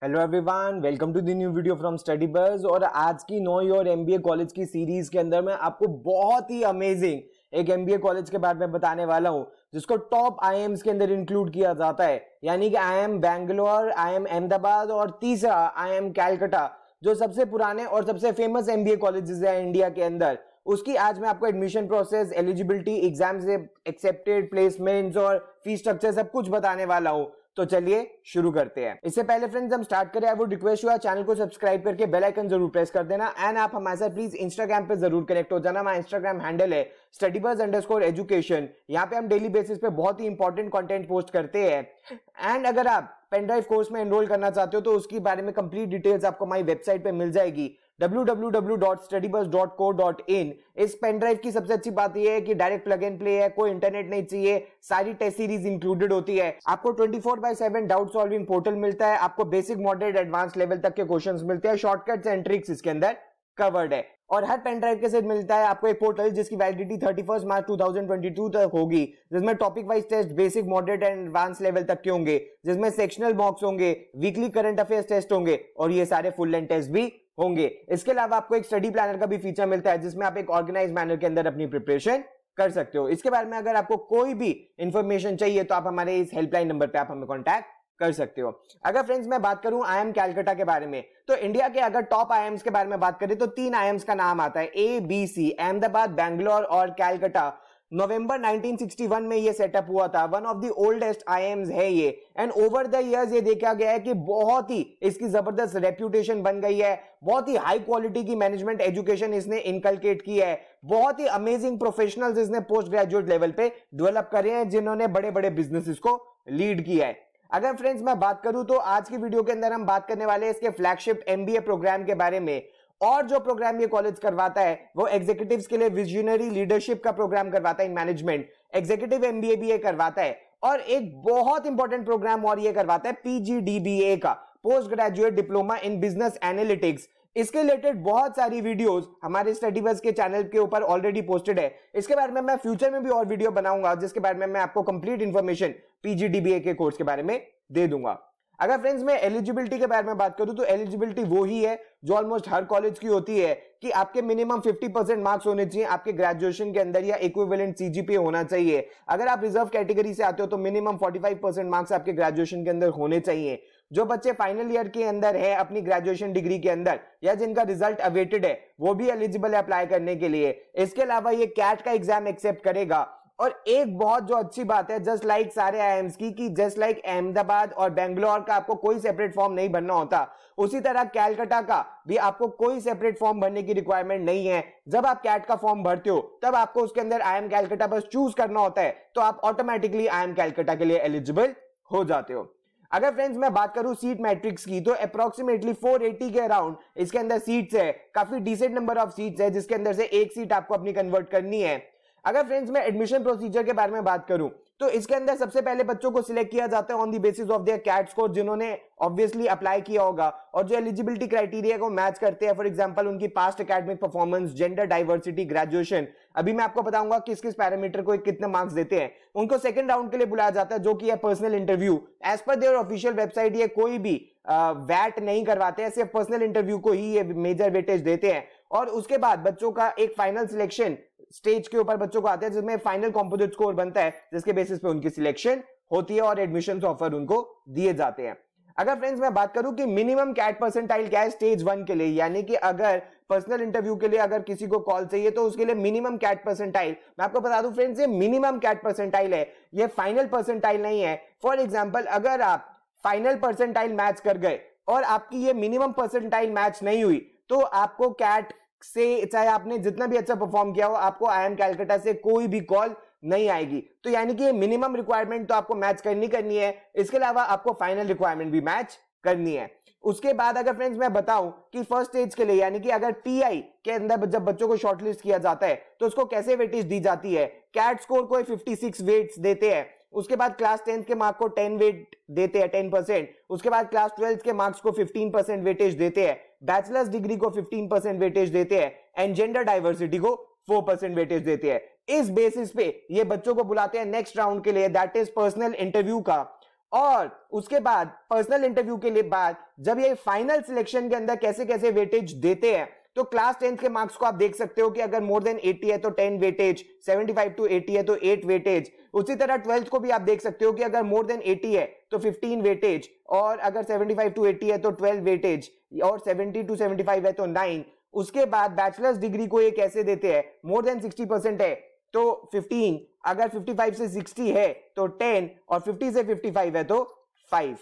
Hello everyone, welcome to the new video from Study Buzz. और आज की know your MBA college की series के अंदर मैं आपको बहुत ही अमेजिंग एक एमबीए कॉलेज के बारे में बताने वाला हूं जिसको टॉप आईएम्स के अंदर इंक्लूड किया जाता है, यानी कि आईएम बैंगलोर, आईएम अहमदाबाद और तीसरा आईएम कैलकाटा, जो सबसे पुराने और सबसे फेमस एमबीए कॉलेजेस है इंडिया के अंदर। उसकी आज मैं आपको एडमिशन प्रोसेस, एलिजिबिलिटी, एग्जाम से एक्सेप्टेड प्लेसमेंट्स और फीस स्ट्रक्चर सब कुछ बताने वाला हूं। तो चलिए शुरू करते हैं। इससे पहले फ्रेंड्स हम स्टार्ट करें, I would request you channel को सब्सक्राइब करके बेल आइकन जरूर प्रेस कर देना। एंड आप हमारे साथ प्लीज इंस्टाग्राम पे जरूर कनेक्ट हो जाना। हमारा इंस्टाग्राम हैंडल है studybuzz_education। यहाँ पे हम डेली बेसिस पे बहुत ही इंपॉर्टेंट कंटेंट पोस्ट करते हैं। एंड अगर आप पेनड्राइव कोर्स में एनरोल करना चाहते हो तो उसके बारे में कंप्लीट डिटेल्स आपको हमारी वेबसाइट पे मिल जाएगी www.studybuzz.co.in। इस पेनड्राइव की सबसे अच्छी बात यह है कि डायरेक्ट प्लग एंड प्ले है, कोई इंटरनेट नहीं चाहिए, सारी टेस्ट सीरीज इंक्लूडेड होती है। आपको 24/7 डाउट सॉल्विंग पोर्टल मिलता है, आपको बेसिक, मॉडरेट, एडवांस लेवल तक के क्वेश्चंस मिलते हैं, शॉर्टकट्स एंड ट्रिक्स इसके अंदर कवर्ड है। और हर पेन ड्राइव के साथ मिलता है आपको एक पोर्टल जिसकी वैलिडिटी 31 मार्च 2022 तक होगी, जिसमें topic wise test basic, moderate and advance level तक के होंगे, जिसमें सेक्शनल मॉक्स होंगे, वीकली करंट अफेयर्स टेस्ट होंगे और ये सारे फुल लेंथ टेस्ट भी होंगे। इसके अलावा आपको एक स्टडी प्लानर का भी फीचर मिलता है जिसमें आप एक ऑर्गेनाइज मैनर के अंदर अपनी प्रिपरेशन कर सकते हो। इसके बारे में अगर आपको कोई भी इंफॉर्मेशन चाहिए तो आप हमारे इस हेल्पलाइन नंबर पे आप हमें कॉन्टैक्ट कर सकते हो। अगर फ्रेंड्स मैं बात करूं आईएम कैलकाटा के बारे में, तो इंडिया के अगर टॉप आईएम्स के बारे में बात करें तो 3 आईएम्स का नाम आता है, ABC, अहमदाबाद, बैंगलोर और कैलकाटा। नवंबर 1961 में ये सेटअप हुआ था। One of the oldest IIMs है ये। एंड ओवर द इयर्स ये देखा गया है कि बहुत ही इसकी जबरदस्त रेप्यूटेशन बन गई है, बहुत ही हाई क्वालिटी की मैनेजमेंट एजुकेशन इसने इनकलकेट की है, बहुत ही अमेजिंग प्रोफेशनल्स इसने पोस्ट ग्रेजुएट लेवल पे डेवलप करे हैं जिन्होंने बड़े बड़े बिजनेसेस को लीड किया है। अगर फ्रेंड्स मैं बात करूं तो आज की वीडियो के अंदर हम बात करने वाले हैं इसके फ्लैगशिप एमबीए प्रोग्राम के बारे में। और जो प्रोग्राम ये कॉलेज करवाता है वो एग्जीक्यूटिव्स के लिए विजनरी लीडरशिप का प्रोग्राम करवाता है इन मैनेजमेंट, एग्जीक्यूटिव एमबीए भी ये करवाता है। और एक बहुत इंपॉर्टेंट प्रोग्राम और ये करवाता है पीजीडीबीए का, post graduate diploma in business analytics. इसके रिलेटेड बहुत सारी वीडियोस हमारे स्टडी बज़ के चैनल के ऊपर ऑलरेडी पोस्टेड है। इसके बारे में मैं फ्यूचर में भी और वीडियो बनाऊंगा जिसके बारे में मैं आपको कंप्लीट इंफॉर्मेशन पीजीडीबीए के कोर्स के बारे में दे दूंगा। अगर फ्रेंड्स मैं एलिजिबिलिटी के बारे में बात करूं तो एलिजिबिलिटी वो ही है जो ऑलमोस्ट हर कॉलेज की होती है कि आपके मिनिमम 50% मार्क्स होने चाहिए आपके ग्रेजुएशन के अंदर या इक्विवेलेंट सीजीपीए होना चाहिए। अगर आप रिजर्व कैटेगरी से आते हो तो मिनिमम 45% मार्क्स आपके ग्रेजुएशन के अंदर होने चाहिए। जो बच्चे फाइनल ईयर के अंदर है अपनी ग्रेजुएशन डिग्री के अंदर या जिनका रिजल्ट अवेटेड है वो भी एलिजिबल है अप्लाई करने के लिए। इसके अलावा ये कैट का एग्जाम एक्सेप्ट करेगा। और एक बहुत जो अच्छी बात है, जस्ट लाइक सारे आईएम्स की, कि जस्ट लाइक अहमदाबाद और बेंगलोर का आपको कोई सेपरेट फॉर्म नहीं भरना होता, उसी तरह कैलकाटा का भी आपको कोई सेपरेट फॉर्म भरने की रिक्वायरमेंट नहीं है। जब आप कैट का फॉर्म भरते हो तब आपको उसके अंदर आईएम कैलकाटा बस चूज करना होता है, तो आप ऑटोमेटिकली आईएम कैलकाटा के लिए एलिजिबल हो जाते हो। अगर फ्रेंड्स मैं बात करूं सीट मैट्रिक्स की तो अप्रोक्सीमेटली 480 के अराउंड इसके अंदर सीट्स है, काफी डिसेंट नंबर ऑफ सीट्स है जिसके अंदर से एक सीट आपको अपनी कन्वर्ट करनी है। अगर फ्रेंड्स मैं एडमिशन प्रोसीजर के बारे में बात करूं तो इसके अंदर सबसे पहले बच्चों को सिलेक्ट किया जाता है on the basis of their CAT score, जिन्होंने ऑब्वियसली अप्लाई किया होगा और जो एलिजिबिलिटी क्राइटेरिया को मैच करते हैं। फॉर एग्जांपल उनकी past academic performance, gender diversity, graduation. अभी मैं आपको बताऊंगा किस किस पैरामीटर को कितने मार्क्स देते हैं। उनको सेकंड राउंड के लिए बुलाया जाता है जो कि है personal interview. As per their official website ये कोई भी वैट नहीं करवाते हैं, सिर्फ पर्सनल इंटरव्यू को ही ये मेजर वेटेज देते हैं। और उसके बाद बच्चों का एक फाइनल सिलेक्शन स्टेज के ऊपर बच्चों को आते हैं जिसमें फाइनल कंपोजिट स्कोर बनता है जिसके बेसिस पे उनकी सिलेक्शन होती है और एडमिशन ऑफर उनको दिए जाते हैं। अगर फ्रेंड्स मैं बात करूं कि मिनिमम कैट परसेंटाइल क्या है स्टेज 1 के लिए, यानी कि अगर पर्सनल इंटरव्यू के लिए अगर किसी को कॉल चाहिए तो उसके लिए मिनिमम कैट परसेंटाइल, मैं आपको बता दूं फ्रेंड्स ये मिनिमम कैट परसेंटाइल है, ये फाइनल परसेंटाइल नहीं है। फॉर एग्जाम्पल अगर आप फाइनल परसेंटाइल मैच कर गए और आपकी ये मिनिमम परसेंटाइल मैच नहीं हुई तो आपको कैट से, चाहे आपने जितना भी अच्छा परफॉर्म किया हो, आपको आईएम कैलकाटा से कोई भी कॉल नहीं आएगी। तो यानी कि मिनिमम रिक्वायरमेंट तो आपको मैच करनी है, इसके अलावा आपको फाइनल रिक्वायरमेंट भी मैच करनी है। उसके बाद अगर फ्रेंड्स मैं बताऊं कि फर्स्ट स्टेज के लिए, यानी कि अगर पीआई के अंदर जब बच्चों को शॉर्टलिस्ट किया जाता है तो उसको कैसे वेटेज दी जाती है, कैट स्कोर को 56 वेट्स देते हैं। उसके बाद क्लास 10th के मार्क को 10 वेट देते हैं, 10%। उसके बाद क्लास 12th के मार्क्स को 15% वेटेज देते हैं, बैचलर्स डिग्री को 15% वेटेज देते हैं एंड जेंडर डाइवर्सिटी को 4% वेटेज देते हैं। इस बेसिस पे ये बच्चों को बुलाते हैं नेक्स्ट राउंड के लिए, दैट इज पर्सनल इंटरव्यू का। और उसके बाद पर्सनल इंटरव्यू के लिए बाद जब ये फाइनल सिलेक्शन के अंदर कैसे कैसे वेटेज देते हैं, तो क्लास 10th के मार्क्स को आप देख सकते हो कि अगर मोर देन 80 है तो 10 वेटेज, 75 टू 80 है तो 8 वेटेज। उसी तरह 12th को भी आप देख सकते हो कि अगर मोर देन 80 है तो 15 वेटेज, और अगर 75 टू 80 है तो 12 वेटेज, और 70 टू 75 है तो 9। उसके बाद बैचलर्स डिग्री को ये कैसे देते हैं, मोर देन 60% है तो 15, अगर 55 से 60 है तो 10, और 50 से 55 है तो 5।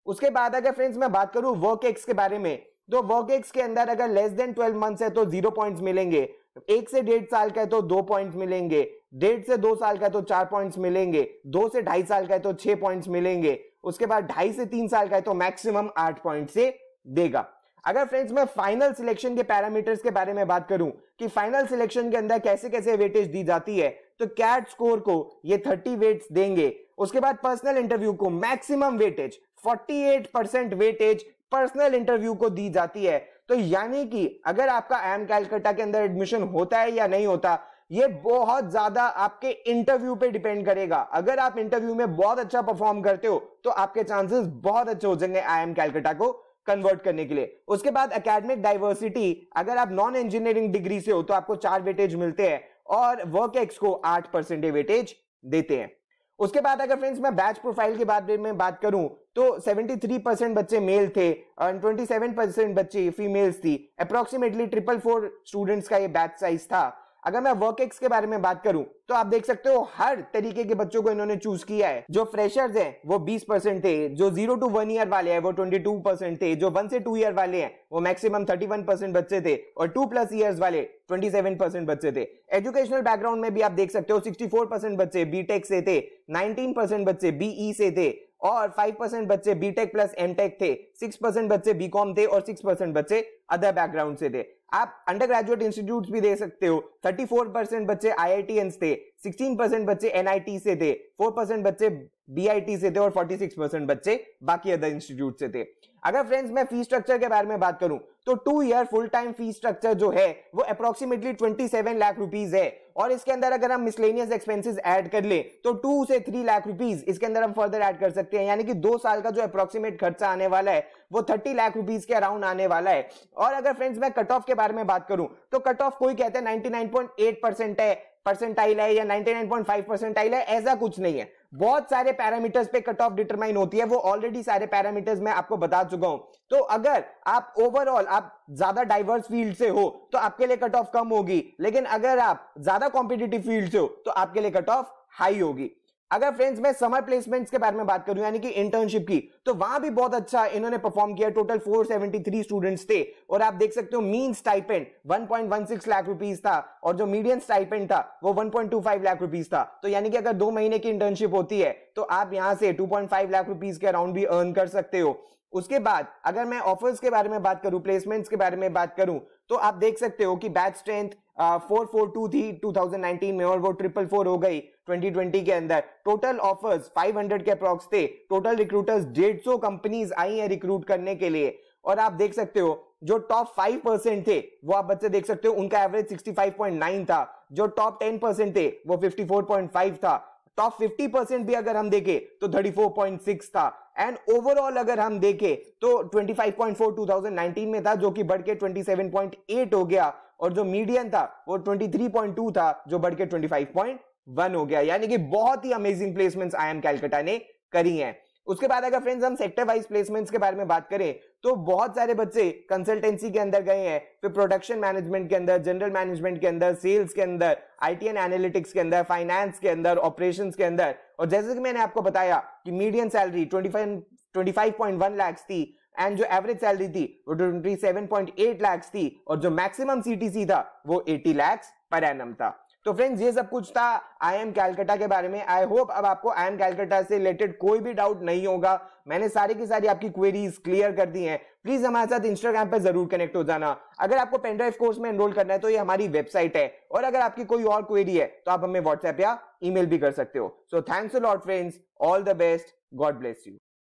उसके बाद अगर फ्रेंड्स मैं बात करूं वर्क एक्स के बारे में, तो वर्क एक्स के अंदर अगर लेस देन 12 मंथ्स है तो 0 पॉइंट्स मिलेंगे, 1 से 1.5 साल का है तो 2 पॉइंट्स मिलेंगे, 1.5 से 2 साल का है तो 4 पॉइंट्स मिलेंगे, 2 से 2.5 साल का है तो 6 पॉइंट्स मिलेंगे, उसके बाद 2.5 से 3 साल का है तो मैक्सिमम 8 पॉइंट से देगा। अगर फ्रेंड्स मैं फाइनल सिलेक्शन के पैरामीटर्स के बारे में बात करूं कि फाइनल सिलेक्शन के अंदर कैसे कैसे वेटेज दी जाती है, तो कैट स्कोर को ये 30 वेट्स देंगे। उसके बाद पर्सनल इंटरव्यू को maximum weightage 48% weightage personal interview को दी जाती है। तो यानी कि अगर आपका IIM कैलकाटा के अंदर एडमिशन होता है या नहीं होता, ये बहुत ज्यादा आपके इंटरव्यू पे डिपेंड करेगा। अगर आप इंटरव्यू में बहुत अच्छा परफॉर्म करते हो तो आपके चांसेस बहुत अच्छे हो जाएंगे IIM कैलकाटा को कन्वर्ट करने के लिए। उसके बाद एकेडमिक डाइवर्सिटी, अगर आप नॉन इंजीनियरिंग डिग्री से हो तो आपको 4 वेटेज मिलते हैं, और वर्क एक्स को 8% वेटेज देते हैं। उसके बाद अगर फ्रेंड्स मैं बैच प्रोफाइल के बारे में बात करूं तो 73% बच्चे मेल थे और 27% बच्चे फीमेल्स थी। अप्रोक्सीमेटली 444 स्टूडेंट्स का ये बैच साइज था। अगर मैं वर्क एक्स के बारे में बात करूं तो आप देख सकते हो हर तरीके के बच्चों को इन्होंने चूज किया है। जो फ्रेशर्स हैं वो 20% थे, जो 0 to 1 ईयर वाले हैं वो 22% थे, जो 1 से 2 ईयर वाले हैं वो मैक्सिमम 31% बच्चे थे, और 2+ ईयर्स वाले 27% बच्चे थे। एजुकेशनल बैकग्राउंड में भी आप देख सकते हो 64% बच्चे बीटेक से थे, 19% बच्चे बीई से थे, और 5% बच्चे बीटेक प्लस एमटेक थे, 6% बच्चे बीकॉम थे, और 6% बच्चे अदर बैकग्राउंड से थे। आप अंडर ग्रेजुएट इंस्टीट्यूट भी दे सकते हो, 34% बच्चे IITians थे, 16% बच्चे NIT से थे, 4% बच्चे BIT से थे, और 46% बच्चे बाकी अदर इंस्टीट्यूट से थे। अगर फ्रेंड्स मैं फी स्ट्रक्चर के बारे में बात करूं तो 2 year full time fee structure जो है वो अप्रोक्सीमेटली 27 लाख रुपीस है, और इसके अंदर अगर हम मिसलेनियस एक्सपेंसेस ऐड कर ले तो 2 से 3 लाख रुपीस इसके अंदर हम फर्दर ऐड कर सकते हैं। यानी कि 2 साल का जो अप्रोक्सीमेट खर्चा आने वाला है वो 30 लाख रुपीस के अराउंड आने वाला है। और अगर फ्रेंड्स मैं कट ऑफ के बारे में बात करूं तो कट ऑफ कोई कहते हैं 99.8% है, परसेंटाइल है, या 99.5 परसेंटाइल है, ऐसा कुछ नहीं है। बहुत सारे पैरामीटर्स पे कट ऑफ डिटरमाइन होती है, वो ऑलरेडी सारे पैरामीटर्स मैं आपको बता चुका हूं। तो अगर आप ओवरऑल आप ज्यादा डाइवर्स फील्ड से हो तो आपके लिए कट ऑफ कम होगी, लेकिन अगर आप ज्यादा कॉम्पिटिटिव फील्ड से हो तो आपके लिए कट ऑफ हाई होगी। अगर फ्रेंड्स मैं समर प्लेसमेंट्स के बारे में बात करूं यानी कि इंटर्नशिप की, तो वहां भी बहुत अच्छा इन्होंने परफॉर्म किया। टोटल 473 स्टूडेंट्स थे, और आप देख सकते हो मीन स्टाइपेंड 1.16 लाख रुपीस था, और जो मीडियन स्टाइपेंड था वो 1.25 लाख रुपीस था। तो यानी कि अगर 2 महीने की इंटर्नशिप होती है तो आप यहां से 2.5 लाख रुपीस के अराउंड भी अर्न कर सकते हो। उसके बाद अगर मैं ऑफर्स के बारे में बात करूं, प्लेसमेंट्स के बारे में बात करूं, तो आप देख सकते हो कि बैच स्ट्रेंथ 442 थी 2019 में, और वो 444 हो गई 2020 के अंदर। टोटल ऑफर्स 500 के अप्रॉक्स थे। टोटल रिक्रूटर्स 150 कंपनीज आई हैं रिक्रूट करने के लिए। और आप देख सकते हो जो टॉप 5% थे वो आप बच्चे देख सकते हो उनका एवरेज 65.9 था, जो टॉप 10% थे वो 54.5 था, टॉप 50% भी अगर हम देखें तो 34.6 था, एंड ओवरऑल अगर हम देखें तो 25.4 2019 में था, जो कि बढ़ के 27.8 हो गया, और जो मीडियन था वो 23.2 था, जो बढ़ के 25.1 हो गया। यानी कि बहुत ही अमेजिंग प्लेसमेंट्स IIM कैलकाटा ने करी हैं। उसके बाद अगर फ्रेंड्स हम सेक्टर वाइज प्लेसमेंट्स के बारे में बात करें तो बहुत सारे बच्चे कंसल्टेंसी के अंदर गए हैं, फिर प्रोडक्शन मैनेजमेंट के अंदर, जनरल मैनेजमेंट के अंदर, सेल्स के अंदर, IT एंड एनालिटिक्स के अंदर, फाइनेंस के अंदर, ऑपरेशंस के अंदर। और जैसे कि मैंने आपको बताया कि मीडियन सैलरी 25.1 लाख थी, एंड जो एवरेज सैलरी थी वो 27.8 लाख थी, और जो मैक्सिमम CTC था वो 80 लाख पर एनम था। तो फ्रेंड्स ये सब कुछ था IIM कैलकाटा के बारे में। आई होप अब आपको IIM कैलकाटा से रिलेटेड कोई भी डाउट नहीं होगा। मैंने सारी की सारी आपकी क्वेरीज क्लियर कर दी हैं। प्लीज हमारे साथ इंस्टाग्राम पे जरूर कनेक्ट हो जाना। अगर आपको पेनड्राइव कोर्स में एनरोल करना है तो ये हमारी वेबसाइट है, और अगर आपकी कोई और क्वेरी है तो आप हमें व्हाट्सएप या ईमेल भी कर सकते हो। So thanks a lot friends, all the best, God bless you.